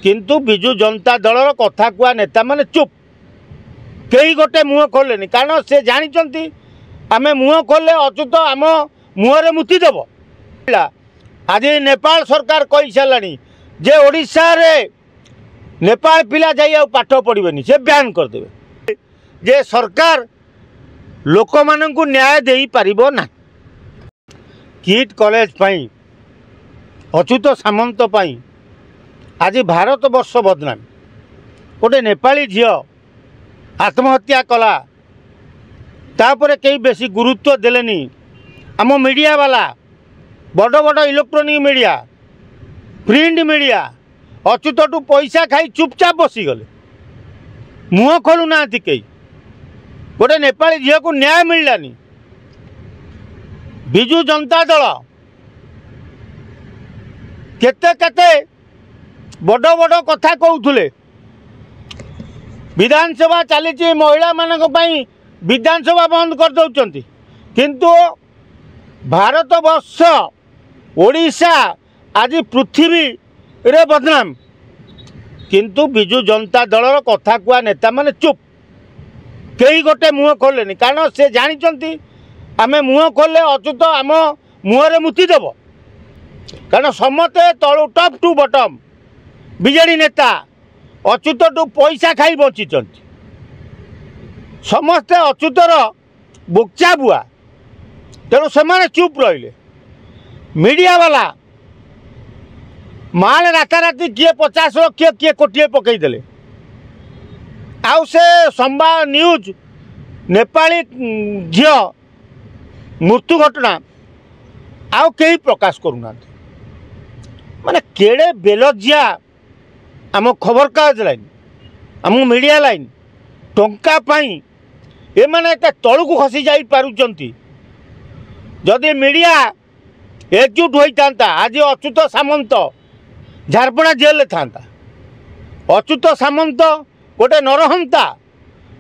किंतु बिजु जनता दलर कथा कुआ नेता माने चुप कई गोटे मुह खोलेनि कारण से जानी आमे मुह खोले अचुत आम मुहरे मुति देव। आज नेपाल सरकार कही साराणी जे ओडिशा रे नेपाल पिला जाई पाठ पढ़िबेनी से बैन करदेवे जे सरकार लोक माननकु न्याय देई पारिबो ना। किट कॉलेज पाई अच्युत सामंत पाई आज भारत वर्ष बदनाम गोटे नेपाली झील आत्महत्या कला तापर कई बेसी गुरुत्व देलेनी। आम मीडिया वाला बड़ बड़ electronic media print media Achyut टू पैसा खाई चुपचाप बसीगले मुह खोलु ना कई गोटे नेपाली झील को न्याय मिललानी। बिजु जनता दल केते केते बड़ बड़ कथा कहूले विधानसभा चली महिला मानक पई विधानसभा बंद कर दौरान किंतु भारत वर्ष ओडिशा आज पृथ्वी रे बदनाम किंतु बिजु जनता दलर कथा कुआ नेता माने चुप कई गोटे मुह खोलेनि कारण से जानी आमे मुह खोले अचुत आम मुहरे मुति देव कारण समते तलु टप टू बटम बीजेडी नेता अच्युत टू पैसा खाई बची समस्ते अच्युतर बोक्चा बुआ तेणु से चुप रहिले। मीडिया वाला माल राताराति किए 50 लाख किए कोटिए पकईदे आउ से संवाद न्यूज नेपाली झील मृत्यु घटना आउ कई प्रकाश करूना माने केड़े बेलजिया आम खबर कागज लाइन आम मीडिया लाइन टंका पाई ए माने तलू को खसी जाई पारुचंती जदि मीडिया एकजुट होता आज अच्युत सामंत झारपड़ा जेल था अच्युत सामंत गोटे नरहंता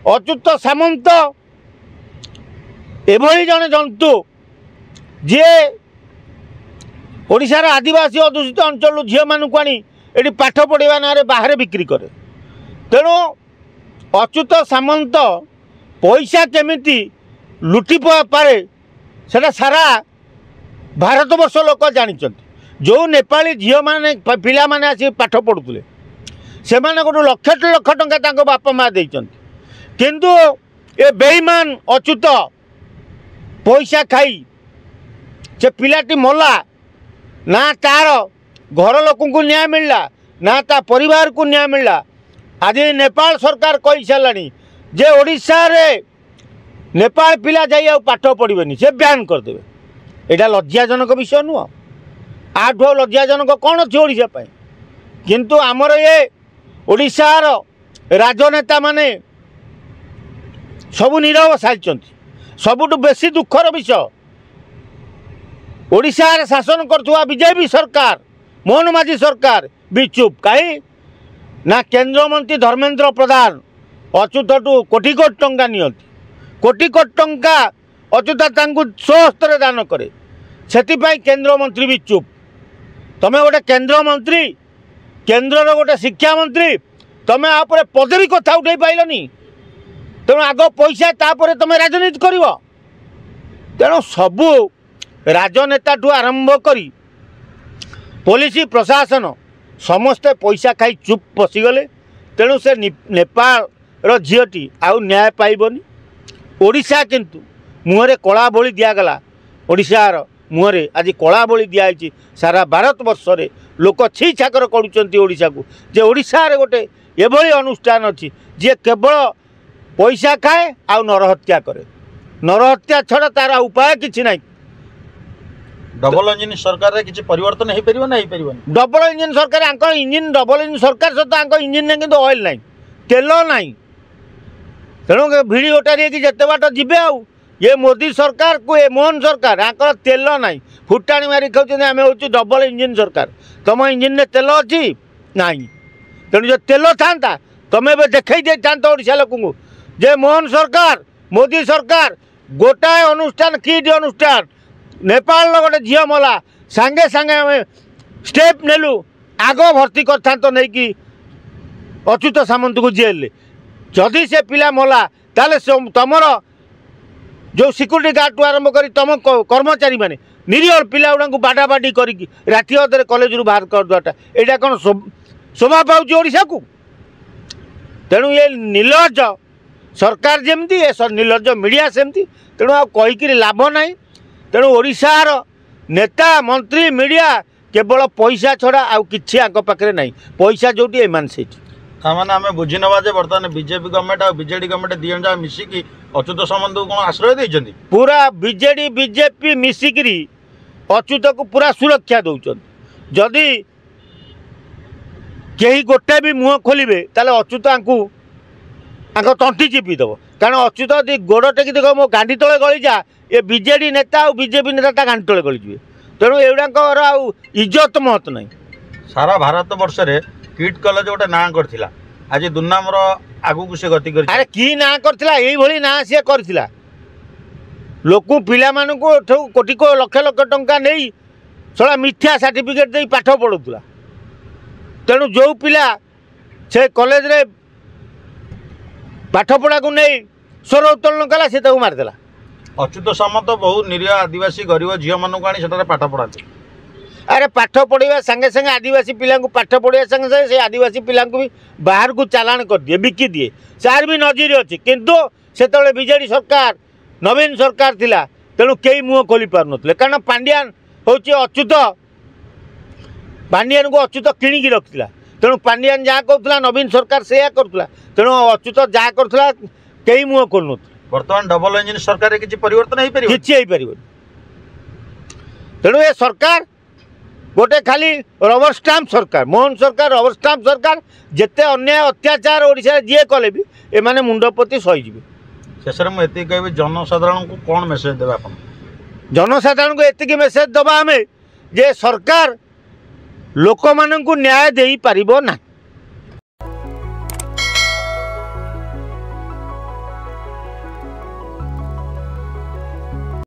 अच्युत सामंत एभली जने जंतु जे ओडिशार आदिवासी अधूषित अंचल झील मानू आनी ये पाठ पढ़ा ना बाहर बिक्री करे तेणु अच्युत सामंत पैसा केमिति लुटि पारे सेटा सारा भारत वर्ष लोक जानी जो नेपाली झील माने पिला माने आसी पाठ पढ़ुले से गोटे लक्ष लक्ष टंका बापा माँ देते किंतु ए बेईमान अच्युत पैसा खाई से पिलाटी मला ना तार घर लोक को न्याय मिलला ना ता परिवार को न्याय मिलला। आज नेपाल सरकार कही साराणी जे ओडिशा रे नेपाल पिला जाई पाठ पढ़िबेनी से बैन करदेवे एटा लज्जाजनक विषय नुह आठ लज्जाजनक कौन अच्छे ओडिशा पाई किंतु आमर ये ओडिशार राजनेता माने सबु नीरव सारी सबुठु बेसी दुखर विषय ओडिशा रे शासन करथुवा बीजेपी सरकार मोहन माझी सरकार भी चुप कहीं ना केंद्र मंत्री धर्मेंद्र प्रधान अच्युत टू कोटी कोटी टंका नियंती कोटी कोटी टंका अच्युत स्वहस्तर दान करे सेतिपाई केंद्र मंत्री भी चुप तमें गोटे केंद्र मंत्री केंद्र गोटे शिक्षा मंत्री तमें आपरे पदवी कथा उठे पाइलनी तेणु आग पैसा तापर तुम राजनीति कर तेणु सबू राजनेता ठू आरंभ करी पुलिस प्रशासन समस्ते पैसा खाई चुप बसीगले तेणु से नेपाल झीटी आउ न्याय पाइबनी। ओडिशा किंतु मुहरे कला बोली दिगला ओडिशार मुहरे आज कला बोली दिखाई सारा भारत वर्ष रे लोक छी छाकर करुँचा को जे ओडिशा रे गोटे एभली अनुष्ठान अच्छी जे केवल पैसा खाए आउ नरहत्या करे नरहत्या छड़ा तार उपाय किसी ना। डबल इंजिन सरकार रे किसी परिवर्तन हो पारिबो ना हो पारिबोनी डबल इंजिन सरकार आंको इंजिन डबल इंजिन सरकार सहित आंको इंजिन ने किंतु ऑयल नहीं तेल नहीं तेणु भिड़ोटारी कि जिते बाट जीवे आउ ये मोदी सरकार को ये मोहन सरकार आंकर तेल नहीं फुटाणी मारी खाऊँ आम हूँ डबल इंजिन सरकार तुम इंजिन में तेल अच्छी ना तेणु जो तेल था तुम्हें देखई देता ओडिशा लोक जे मोहन सरकार मोदी सरकार गोटाए अनुष्ठान किट अनुष्ठान नेपाल गोटे झील मला सांगे सांगे आम स्टेप नेलु आग भर्ती कर नहीं कि अच्युत सामंत को जेल जदि से पिला मला ताले तुमर जो सिक्यूरीटी गार्ड टू आरंभ कर तुम कर्मचारी मैंने निरीह पिला गुड़ा बाड़ा बाड़ी कर राति अधे कॉलेज रू बाहर करदेटा यहाँ कौन शोभा पाँच ओडिशा को तेणु ये निर्लज सरकार जमती ए निर्लज मीडिया सेमती तेणु आईक लाभ ना तेणु ओडिशार नेता मंत्री मीडिया केवल पैसा छड़ा आउ किछि आंक पाखे ना पैसा जो एमान से ताने आम बुझी नवा जे बर्तमान बीजेपी गवर्नमेंट और बीजेडी गवर्नमेंट दी जन मिसिकी अच्युत सामंत को कौन आश्रय देइछन्ती पूरा बीजेडी बीजेपी मिसिकी अच्युत को पूरा सुरक्षा दौरान जदि कहीं गोटे भी मुह खोलिए ताले अच्युत आंकु तंटी चिपी दब कारण अच्युत यदि गोड़ टेकी देख मो गांडी तले गली जा ये बीजेडी नेता और बीजेपी नेता गांडी तले गली जी तेणु एगुड़ाकर आउ इज्जत महत ना सारा भारत वर्ष रे किट कॉलेज गोटे ना करथिला आज दुर्नाम आगु को से गति कर अरे की ना करथिला एई भली ना से करथिला लोक पिला मानकु कोटी को लक्ष लक्ष टंका नहीं सला मिथ्या सर्टिफिकेट दे पाठ पढ़ुला तेणु जो पिला से कॉलेज रे पाठ पढ़ा को नहीं स्वर उत्तोलन कला से मारिदेला अच्युत सामंत बहुत निरीह आदिवासी गरीब झील मानक आनी से पाठ पढ़ाते अरे पाठ पढ़ा संगे संगे आदिवासी पिला पाठ पढ़ा संगे संगे से आदिवासी पिला भी बाहर को चालाण कर दिए बिकी दिए सार भी नजर अच्छी किंतु से बीजेडी सरकार नवीन सरकार थिला तेणु कई मुह खोली पार नथिले कारण पांड्यान होची अच्युत पांड्यान को अच्युत किणिकी रखिला तेणु पांड्यान जहाँ कहला नवीन सरकार से करुला तेणु अच्युत जहाँ करुला कई मुह खोल न बर्तमान डबल इंजिन सरकार किसी परिवर्तन हो पार कि तेणु ये सरकार गोटे खाली रबर स्टाम्प सरकार मोहन सरकार रबर स्टाम्प सरकार जिते अन्याय अत्याचार ओडिशा जी कले भी एमाने मुंडपति सहीजी शेष में ये कह जनसाधारण को कौन मेसेज देवे आप जनसाधारण को एति मेसेज दबा आमे जे सरकार लोक माननकु न्याय देई पारिबो ना।